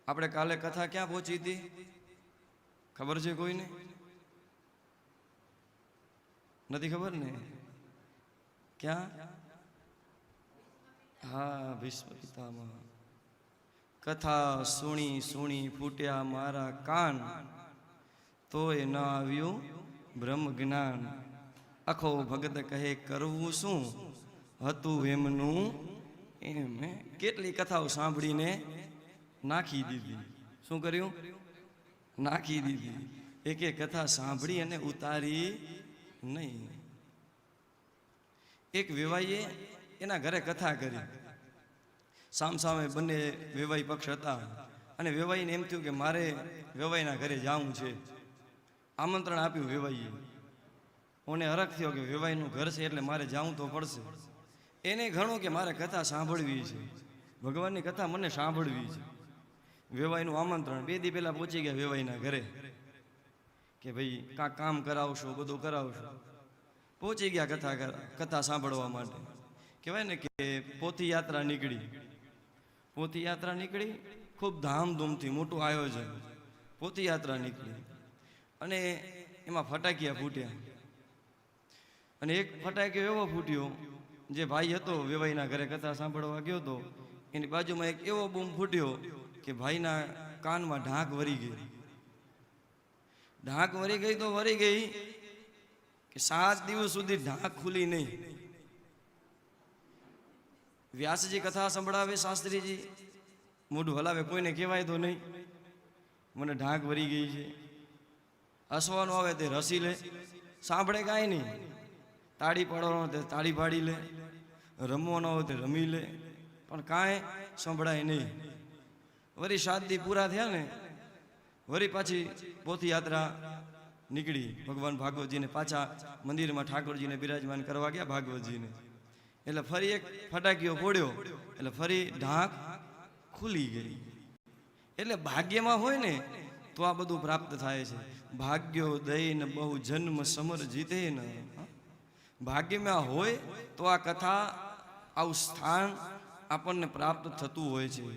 આપણે કાલે કથા ક્યાં પહોંચી હતી ખબર છે કોઈને? નથી ખબર ને? ક્યાં? હા, ભીષ્મ પિતામહ. કથા સુણી સુણી ફૂટ્યા મારા કાન, તોય ન આવ્યું બ્રહ્મ જ્ઞાન. આખો ભગત કહે કરવું શું, હતું એમનું એમ. કેટલી કથાઓ સાંભળીને નાખી દીધી. શું કર્યું? નાખી દીધી. એક એક કથા સાંભળી અને ઉતારી નહીં. એક વેવાઈએ એના ઘરે કથા કરી. સામસામે બંને વેવાઈ પક્ષ હતા અને વેવાઈને એમ થયું કે મારે વેવાઈના ઘરે જવું છે. આમંત્રણ આપ્યું વેવાઈએ. મને હરખ થયો કે વેવાઈનું ઘર છે એટલે મારે જવું તો પડશે. એને ઘણું કે મારે કથા સાંભળવી છે, ભગવાનની કથા મને સાંભળવી છે. વેવાઈનું આમંત્રણ. 2 દી પહેલા પહોંચી ગયા વેવાઈના ઘરે કે ભાઈ કાંક કામ કરાવશો, બધું કરાવશો. પહોંચી ગયા કથા સાંભળવા માટે. કહેવાય ને કે પોથી યાત્રા નીકળી. પોથી યાત્રા નીકળી, ખૂબ ધામધૂમથી મોટું આયોજન. પોથી યાત્રા નીકળી અને એમાં ફટાકિયા ફૂટ્યા. અને એક ફટાકિયો એવો ફૂટ્યો, જે ભાઈ હતો વેવાઈના ઘરે કથા સાંભળવા ગયો હતો, એની બાજુમાં એક એવો બૂમ ફૂટ્યો કે ભાઈના કાનમાં ઢાંક વરી ગઈ. ઢાંક વરી ગઈ તો વરી ગઈ કે 7 દિવસ સુધી ઢાંક ખુલી નહીં. વ્યાસજી કથા સંભળાવે, શાસ્ત્રીજી મોઢું હલાવે, કોઈને કહેવાય તો નહીં મને ઢાંક વરી ગઈ છે. હસવાનું આવે તે રસી લે, સાંભળે કાંઈ નહીં. તાળી પાડવાનો તે તાળી પાડી લે, રમવાનો હોય તે રમી લે, પણ કાંઈ સંભળાય નહીં. વળી 7 દી પૂરા થયા ને, વળી પાછી પોથી યાત્રા નીકળી. ભગવાન ભાગવતજીને પાછા મંદિરમાં ઠાકોરજીને બિરાજમાન કરવા ગયા ભાગવતજીને. એટલે ફરી એક ફટાકીઓ ફોડ્યો એટલે ફરી ઢાંક ખુલી ગઈ. એટલે ભાગ્યમાં હોય ને તો આ બધું પ્રાપ્ત થાય છે. ભાગ્યો દઈને બહુ જન્મ સમર જીતે ને. ભાગ્યમાં હોય તો આ કથા, આવું સ્થાન આપણને પ્રાપ્ત થતું હોય છે.